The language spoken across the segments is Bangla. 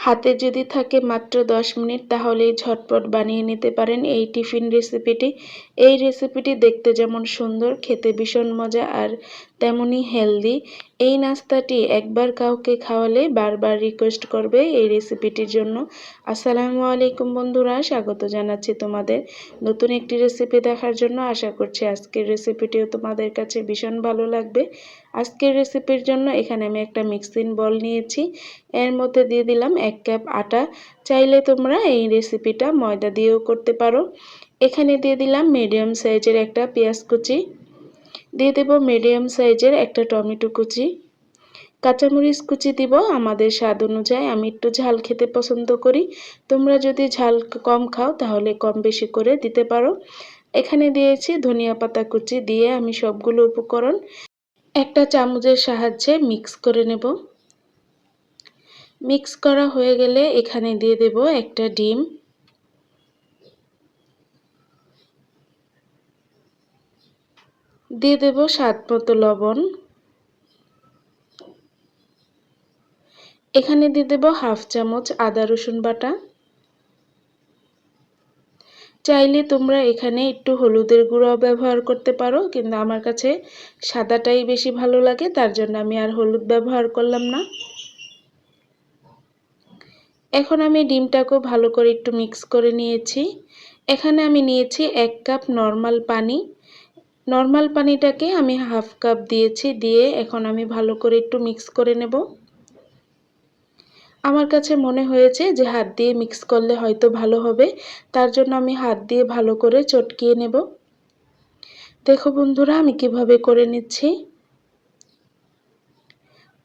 হাতে যদি থাকে মাত্র 10 মিনিট তাহলেই ঝটপট বানিয়ে নিতে পারেন এই টিফিন রেসিপিটি। এই রেসিপিটি দেখতে যেমন সুন্দর, খেতে ভীষণ মজা আর তেমনই হেলদি। এই নাস্তাটি একবার কাউকে খাওয়ালে বারবার রিকোয়েস্ট করবে এই রেসিপিটির জন্য। আসসালামু আলাইকুম বন্ধুরা, স্বাগত জানাচ্ছি তোমাদের নতুন একটি রেসিপি দেখার জন্য। আশা করছি আজকের রেসিপিটিও তোমাদের কাছে ভীষণ ভালো লাগবে। আজকের রেসিপির জন্য এখানে আমি একটা মিক্সিং বল নিয়েছি। এর মধ্যে দিয়ে দিলাম 1 কাপ আটা। চাইলে তোমরা এই রেসিপিটা ময়দা দিয়েও করতে পারো। এখানে দিয়ে দিলাম মিডিয়াম সাইজের একটা পেঁয়াজ কুচি, দিয়ে দেব মিডিয়াম সাইজের একটা টমেটো কুচি, কাঁচামরিচ কুচি দিব আমাদের স্বাদ অনুযায়ী। আমি একটু ঝাল খেতে পছন্দ করি, তোমরা যদি ঝাল কম খাও তাহলে কম বেশি করে দিতে পারো। এখানে দিয়েছি ধনিয়া পাতা কুচি। দিয়ে আমি সবগুলো উপকরণ একটা চামচের সাহায্যে মিক্স করে নেব। মিক্স করা হয়ে গেলে এখানে দিয়ে দেব একটা ডিম, দিয়ে দেব স্বাদ মতো লবণ, এখানে দিয়ে দেব হাফ চামচ আদা রসুন বাটা। চাইলে তোমরা এখানে একটু হলুদের গুঁড়াও ব্যবহার করতে পারো, কিন্তু আমার কাছে সাদাটাই বেশি ভালো লাগে, তার জন্য আমি আর হলুদ ব্যবহার করলাম না। এখন আমি ডিমটাকেও ভালো করে একটু মিক্স করে নিয়েছি। এখানে আমি নিয়েছি 1 কাপ নর্মাল পানি। নর্মাল পানিটাকে আমি হাফ কাপ দিয়েছি। দিয়ে এখন আমি ভালো করে একটু মিক্স করে নেব। আমার কাছে মনে হয়েছে যে হাত দিয়ে মিক্স করলে হয়তো ভালো হবে, তার জন্য আমি হাত দিয়ে ভালো করে চটকিয়ে নেব। দেখো বন্ধুরা আমি কিভাবে করে নিচ্ছি।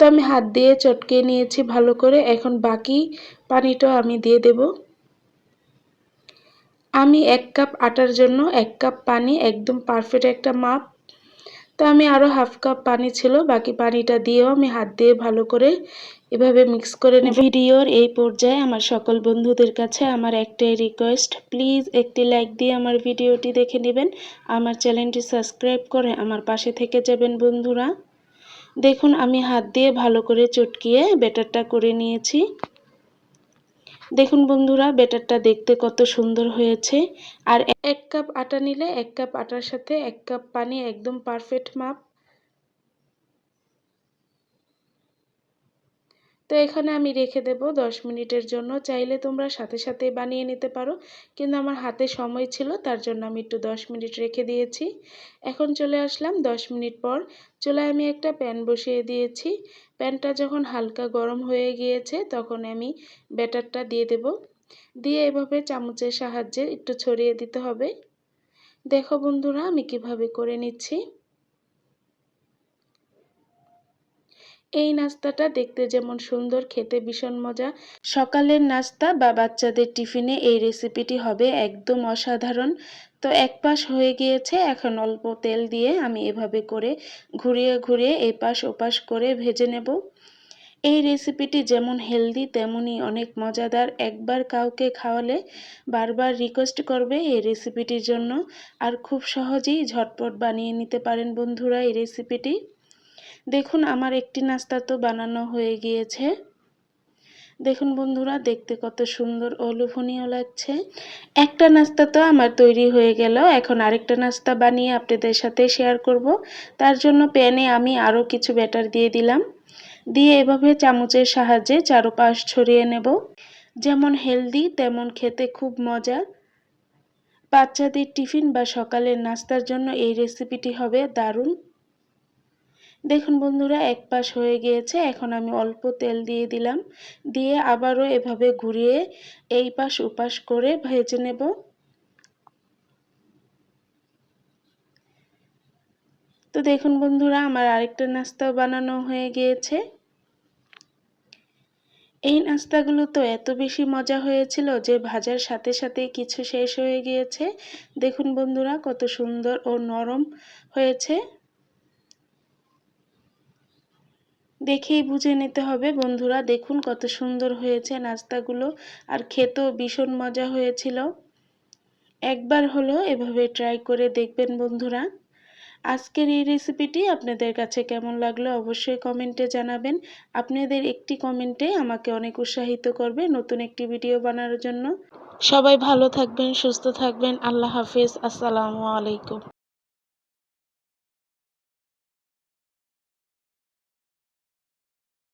তো আমি হাত দিয়ে চটকিয়ে নিয়েছি ভালো করে। এখন বাকি পানিটা আমি দিয়ে দেব। আমি 1 কাপ আটার জন্য 1 কাপ পানি একদম পারফেক্ট একটা মাপ। তো আমি আরও হাফ কাপ পানি ছিল, বাকি পানিটা দিয়েও আমি হাত দিয়ে ভালো করে এভাবে মিক্স করে নেব। ভিডিওর এই পর্যায়ে আমার সকল বন্ধুদের কাছে আমার একটাই রিকোয়েস্ট, প্লিজ একটি লাইক দিয়ে আমার ভিডিওটি দেখে নেবেন, আমার চ্যানেলটি সাবস্ক্রাইব করে আমার পাশে থেকে যাবেন বন্ধুরা। দেখুন আমি হাত দিয়ে ভালো করে চটকিয়ে ব্যাটারটা করে নিয়েছি। দেখুন বন্ধুরা ব্যাটারটা দেখতে কত সুন্দর হয়েছে। আর 1 কাপ আটা নিলে 1 কাপ আটার সাথে 1 কাপ পানি একদম পারফেক্ট মাপ। তো এখানে আমি রেখে দেব 10 মিনিটের জন্য। চাইলে তোমরা সাথে সাথে বানিয়ে নিতে পারো, কিন্তু আমার হাতে সময় ছিল তার জন্য আমি একটু 10 মিনিট রেখে দিয়েছি। এখন চলে আসলাম 10 মিনিট পর। চুলায় আমি একটা প্যান বসিয়ে দিয়েছি। প্যানটা যখন হালকা গরম হয়ে গিয়েছে তখন আমি ব্যাটারটা দিয়ে দেব। দিয়ে এভাবে চামচের সাহায্যে একটু ছড়িয়ে দিতে হবে। দেখো বন্ধুরা আমি কিভাবে করে নিচ্ছি। এই নাস্তাটা দেখতে যেমন সুন্দর, খেতে ভীষণ মজা। সকালের নাস্তা বা বাচ্চাদের টিফিনে এই রেসিপিটি হবে একদম অসাধারণ। তো এক পাশ হয়ে গিয়েছে, এখন অল্প তেল দিয়ে আমি এভাবে করে ঘুরিয়ে ঘুরিয়ে এপাশ ওপাশ করে ভেজে নেব। এই রেসিপিটি যেমন হেলদি তেমনই অনেক মজাদার। একবার কাউকে খাওয়ালে বারবার রিকোয়েস্ট করবে এই রেসিপিটির জন্য। আর খুব সহজেই ঝটপট বানিয়ে নিতে পারেন বন্ধুরা এই রেসিপিটি। দেখুন আমার একটি নাস্তা তো বানানো হয়ে গিয়েছে। দেখুন বন্ধুরা দেখতে কত সুন্দর ও লোভনীয় লাগছে। একটা নাস্তা তো আমার তৈরি হয়ে গেল। এখন আরেকটা নাস্তা বানিয়ে আপনাদের সাথে শেয়ার করব। তার জন্য প্যানে আমি আরও কিছু ব্যাটার দিয়ে দিলাম। দিয়ে এভাবে চামচের সাহায্যে চারপাশ ছড়িয়ে নেব। যেমন হেলদি তেমন খেতে খুব মজা। বাচ্চাদের টিফিন বা সকালের নাস্তার জন্য এই রেসিপিটি হবে দারুণ। দেখুন বন্ধুরা এক পাশ হয়ে গিয়েছে, এখন আমি অল্প তেল দিয়ে দিলাম। দিয়ে আবারও এভাবে ঘুরিয়ে এই পাশ ওপাশ করে ভেজে নেব। তো দেখুন বন্ধুরা আমার আরেকটা নাস্তা বানানো হয়ে গিয়েছে। এই নাস্তাগুলো তো এত বেশি মজা হয়েছিল যে ভাজার সাথে সাথে কিছু শেষ হয়ে গিয়েছে। দেখুন বন্ধুরা কত সুন্দর ও নরম হয়েছে, দেখেই বুঝে নিতে হবে বন্ধুরা। দেখুন কত সুন্দর হয়েছে নাস্তাগুলো, আর খেতেও ভীষণ মজা হয়েছিল। একবার হলো এভাবে ট্রাই করে দেখবেন বন্ধুরা। আজকের এই রেসিপিটি আপনাদের কাছে কেমন লাগলো অবশ্যই কমেন্টে জানাবেন। আপনাদের একটি কমেন্টে আমাকে অনেক উৎসাহিত করবে নতুন একটি ভিডিও বানানোর জন্য। সবাই ভালো থাকবেন, সুস্থ থাকবেন। আল্লাহ হাফেজ। আসসালামু আলাইকুম।